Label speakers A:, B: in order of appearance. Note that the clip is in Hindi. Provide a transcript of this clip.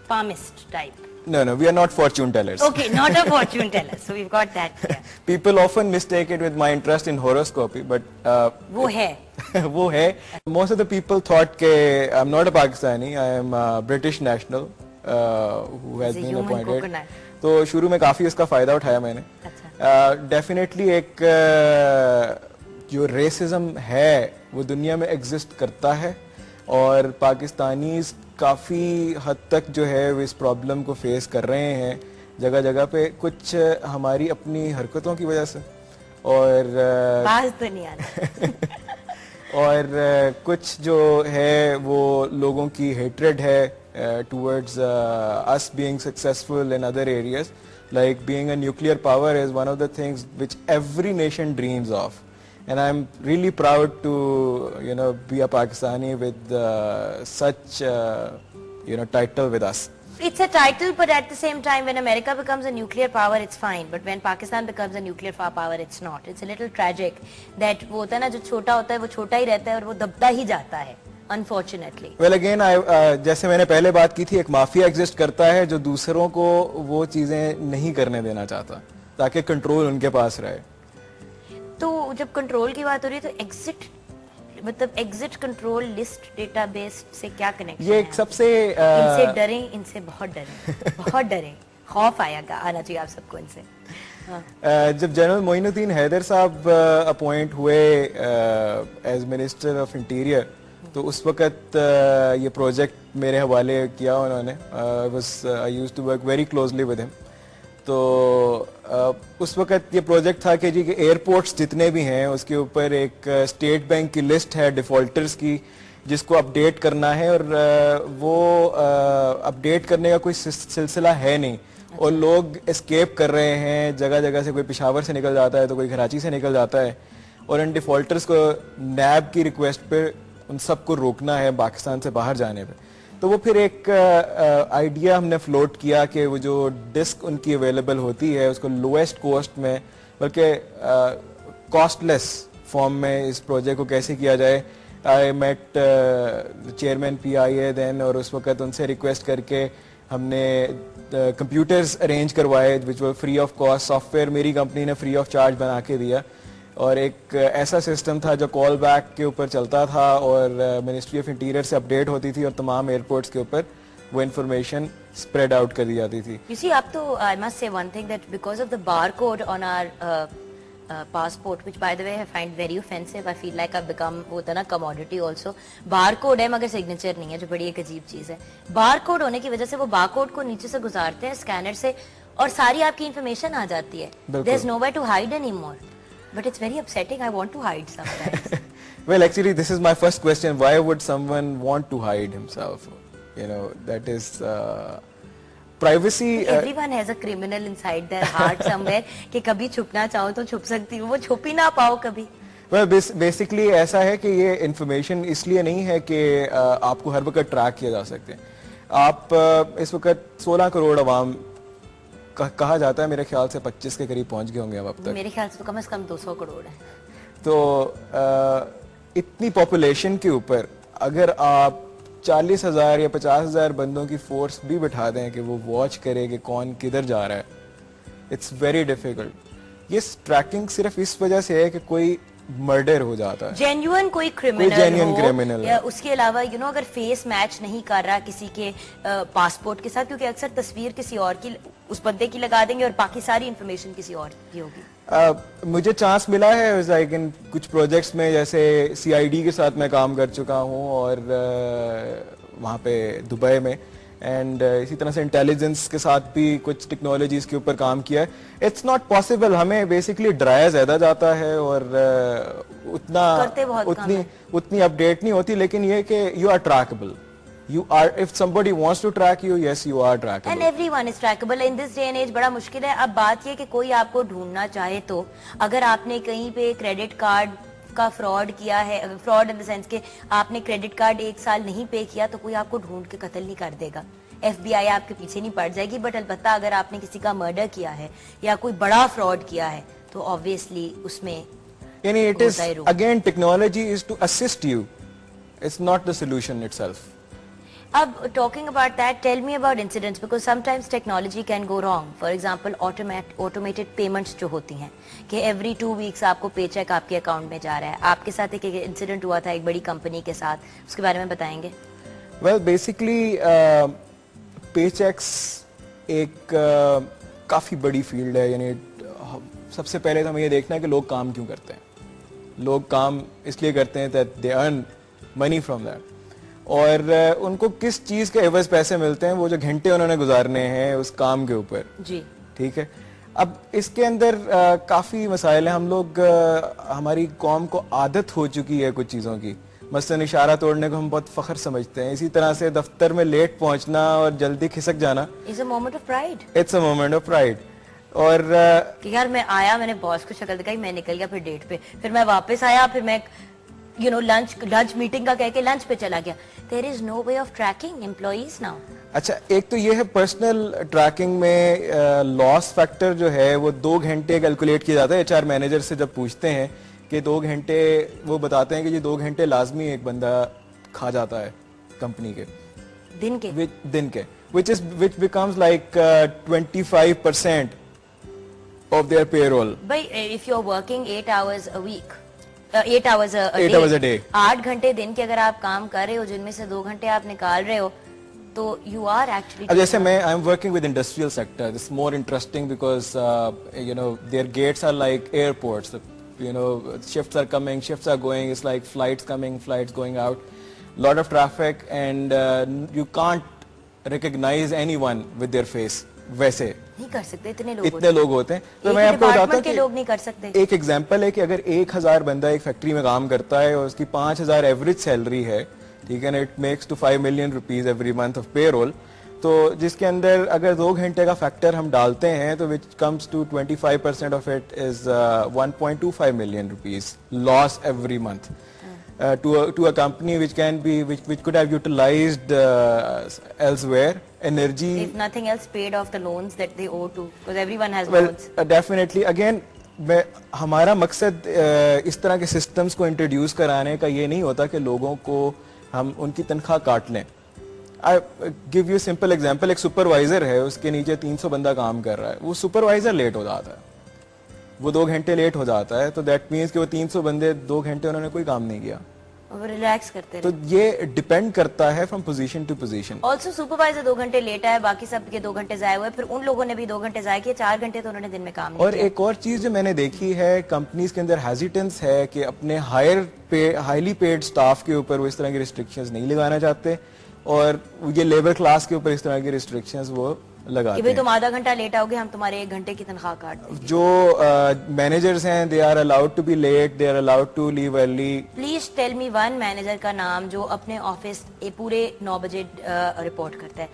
A: palmist type.
B: No, we are not fortune tellers.
A: Okay, not a fortune teller. So we've got that clear.
B: People often mistake it with my interest in horoscopy, but
A: वो है.
B: वो है. Most of the people thought that I'm not a Pakistani, I am a British national who has been appointed.
A: Coconut.
B: तो शुरू में काफी उसका फायदा उठाया मैंने. Definitely एक जो racism है वो दुनिया में exist करता है और पाकिस्तानीज़ काफ़ी हद तक जो है वो इस प्रॉब्लम को फेस कर रहे हैं जगह जगह पे, कुछ हमारी अपनी हरकतों की वजह से और
A: तो नहीं
B: और कुछ जो है वो लोगों की हेट्रेड है towards us being successful in other areas, like being a nuclear power is one of the things which every nation dreams of. And I'm really proud to, be a Pakistani with such, title with us.
A: It's a title, but at the same time, when America becomes a nuclear power, it's fine. But when Pakistan becomes a nuclear power, it's not. It's a little tragic that वो होता है ना जो छोटा होता है वो छोटा ही रहता है और वो दबता ही जाता है, unfortunately.
B: Well, again, जैसे मैंने पहले बात की थी, एक माफिया एग्जिस्ट करता है जो दूसरों को वो चीजें नहीं करने देना चाहता ताकि कंट्रोल उनके पास रहे.
A: तो जब कंट्रोल की बात हो रही है तो मतलब एग्जिट कंट्रोल लिस्ट डेटाबेस से क्या कनेक्शन है?
B: ये एक सबसे
A: इनसे डरें, इनसे बहुत डरें, बहुत डरें, खौफ आना चाहिए आप सबको इनसे.
B: जब जनरल मोइनुद्दीन हैदर साहब अपॉइंट हुए एज मिनिस्टर ऑफ इंटीरियर तो उस वक्त ये प्रोजेक्ट मेरे हवाले किया उन्होंने. I used to work very closely with him. तो उस वक्त ये प्रोजेक्ट था कि जी के एयरपोर्ट्स जितने भी हैं उसके ऊपर एक स्टेट बैंक की लिस्ट है डिफॉल्टर्स की जिसको अपडेट करना है और वो अपडेट करने का कोई सिलसिला है नहीं और लोग एस्केप कर रहे हैं जगह जगह से. कोई पेशावर से निकल जाता है तो कोई कराची से निकल जाता है और इन डिफॉल्टर्स को नैब की रिक्वेस्ट पे उन सबको रोकना है पाकिस्तान से बाहर जाने पे. तो वो फिर एक आइडिया हमने फ्लोट किया कि वो जो डिस्क उनकी अवेलेबल होती है उसको लोएस्ट कॉस्ट में बल्कि कॉस्टलेस फॉर्म में इस प्रोजेक्ट को कैसे किया जाए. I met chairman PIA then और उस वक्त उनसे रिक्वेस्ट करके हमने कंप्यूटर्स अरेंज करवाए which were free of cost. Software मेरी कंपनी ने फ्री ऑफ चार्ज बना के दिया और एक ऐसा सिस्टम था जो कॉल बैक के ऊपर चलता था और मिनिस्ट्री ऑफ इंटीरियर से अपडेट होती थी और तमाम एयरपोर्ट्स के ऊपर वो इन्फॉर्मेशन स्प्रेड आउट कर दी जाती थी.
A: You see, up to I must say one thing that because of the barcode on our passport, which by the way I find very offensive, I feel like I've become होता ना commodity also. Barcode है मगर signature नहीं है जो बड़ी एक अजीब चीज है. Barcode होने की वजह से वो barcode को नीचे से गुजारते हैं स्कैनर से और सारी आपकी इंफॉर्मेशन आ जाती है. There's nowhere to hide anymore. But it's very upsetting. I want to hide sometimes.
B: Well, actually, this is my first question. Why would someone want to hide himself? That is privacy.
A: Everyone has a criminal inside their heart somewhere. कि कभी छुपना चाहो तो छुप सकती हूँ, वो छुप ही ना पाओ कभी.
B: Well, basically ऐसा है कि ये information इसलिए नहीं है कि आपको हर वक्त ट्रैक किया जा सकते हैं. आप इस वक्त 16 करोड़ अवाम कहा जाता है, मेरे ख्याल से 25 के करीब पहुंच गए होंगे अब तक.
A: मेरे ख्याल से तो कम से कम 200 करोड़ है.
B: तो इतनी पॉपुलेशन के ऊपर अगर आप 40,000 या 50,000 बंदों की फोर्स भी बिठा दें कि वो वॉच करे कि कौन किधर जा रहा है, इट्स वेरी डिफिकल्ट. ये ट्रैकिंग सिर्फ इस वजह से है कि कोई मर्डर हो जाता है,
A: जेन्युइन कोई क्रिमिनल या उसके अलावा अगर फेस मैच नहीं कर रहा किसी के पासपोर्ट के साथ, क्योंकि अक्सर तस्वीर किसी और की उस बंदे की लगा देंगे और बाकी सारी इंफॉर्मेशन किसी और की होगी.
B: मुझे चांस मिला है लाइक इन कुछ प्रोजेक्ट्स में, जैसे CID के साथ मैं काम कर चुका हूँ और वहाँ पे दुबई में, एंड इसी तरह से इंटेलिजेंस के साथ भी कुछ टेक्नोलॉजीज के ऊपर काम किया है. इट्स नॉट पॉसिबल, हमें बेसिकली डराया ज्यादा जाता है और उतनी अपडेट नहीं होती, लेकिन ये कि you are trackable. You are, if somebody wants to track you, yes, you are trackable.
A: And everyone is trackable in this day and age. बड़ा मुश्किल है. अब बात ये कि कोई आपको ढूंढना चाहे तो अगर आपने कहीं पे क्रेडिट कार्ड का फ्रॉड किया है, फ्रॉड इन द सेंस के आपने क्रेडिट कार्ड 1 साल नहीं पे किया तो कोई आपको ढूंढ के कत्ल नहीं कर देगा. FBI आपके पीछे नहीं पड़ जाएगी. बट अलबत्ता अगर आपने किसी का मर्डर किया है या कोई बड़ा फ्रॉड किया है तो ऑब्वियसली उसमें
B: यानी it is again technology is to assist you. It's not the solution itself.
A: अब talking about that, tell me about incidents because sometimes technology can go wrong. For example, automated payments जो होती हैं कि every 2 weeks आपको paycheck आपके account में जा रहा है. आपके साथ एक incident हुआ था एक बड़ी company के साथ, उसके बारे में बताएंगे?
B: Well, basically paychecks एक काफ़ी बड़ी फील्ड है. यानी सबसे पहले तो हमें ये देखना है कि लोग काम क्यों करते हैं. लोग काम इसलिए करते हैं that they earn money from that. और उनको किस चीज के एवज पैसे मिलते हैं, वो जो घंटे उन्होंने गुजारने हैं उस काम के ऊपर.
A: जी
B: ठीक है. अब इसके अंदर काफी मसाइल हैं. हम लोग हमारी कौम को आदत हो चुकी है कुछ चीजों की. मसलन इशारा तोड़ने को हम बहुत फख्र समझते हैं. इसी तरह से दफ्तर में लेट पहुंचना और जल्दी खिसक जाना
A: it's a moment of pride.
B: It's a moment of pride. और
A: कि यार मैं आया, मैंने बॉस को शक्ल दिखाई, मैं निकल गया फिर डेट पे, फिर मैं वापस आया, फिर मैं लंच मीटिंग का कह के लंच पे चला गया. There is no way of tracking employees now.
B: अच्छा, एक तो ये है पर्सनल ट्रैकिंग में लॉस फैक्टर जो है वो 2 घंटे कैलकुलेट किया जाता है. एचआर मैनेजर से जब पूछते हैं कि 2 घंटे, वो बताते हैं कि ये 2 घंटे लाजमी एक बंदा खा जाता है कंपनी के दिन के which becomes like 25% of their payroll.
A: But if you're working 8 hours a week, 8 hours a day, 8 घंटे दिन के अगर आप काम कर रहे हो जिनमें से 2 घंटे आप निकाल रहे हो, तो you are actually.
B: अब जैसे मैं I'm working with industrial sector. This is more interesting because their gates are like airports. Shifts are coming, shifts are going. It's like flights coming, flights going out. Lot of traffic and you can't recognize anyone with their face. वैसे
A: नहीं कर सकते, इतने लोग
B: होते हैं. तो मैं आपको बताता हूँ कि
A: लोग नहीं कर सकते.
B: एक एग्जांपल है कि अगर 1000 बंदा एक फैक्ट्री में काम करता है और उसकी 5000 एवरेज सैलरी है, ठीक है ना, it makes to 5 million rupees every month of payroll. तो जिसके अंदर अगर 2 घंटे का फैक्टर हम डालते हैं तो which comes to 25% of it is 1.25 million rupees loss every month. To a company which could have utilized elsewhere energy.
A: If nothing else, paid off the loans that they owe to, because everyone has
B: loans.
A: Well,
B: definitely. Again, हमारा मकसद इस तरह के सिस्टम्स को इंट्रोड्यूस कराने का ये नहीं होता कि लोगों को हम उनकी तनख्वाह काट लें. I give you a simple example. एक सुपरवाइजर है, उसके नीचे 300 बंदा काम कर रहा है. वो सुपरवाइजर लेट हो जाता है, वो 2 घंटे लेट हो जाता है, तो दैट मीन्स कि वो 300 बंदे 2 घंटे उन्होंने कोई काम नहीं किया.
A: रिलैक्स करते
B: तो ये डिपेंड करता है from position to position.
A: Also supervisor 2 घंटे लेट आया, बाकी सब के 2 घंटे जाए हुए, फिर उन लोगों ने भी 2 घंटे जाए किए, 4 घंटे तो उन्होंने दिन में काम नहीं
B: और किया. एक और चीज जो मैंने देखी है, कंपनीज के अंदर हेजिटेंस है कि अपने हाईली पेड स्टाफ के ऊपर वो इस तरह की रिस्ट्रिक्शंस नहीं लगाना चाहते, और ये लेबर क्लास के ऊपर इस तरह की रिस्ट्रिक्शंस वो लगाते हैं.
A: भाई तुम आधा घंटा लेट आओगे, हम तुम्हारे 1 घंटे की तनख्वाह काट देंगे.
B: जो मैनेजर्स हैं, they are allowed to be late, they are allowed to leave early.
A: Please tell me one manager का नाम जो अपने ऑफिस पूरे 9 बजे रिपोर्ट करता है.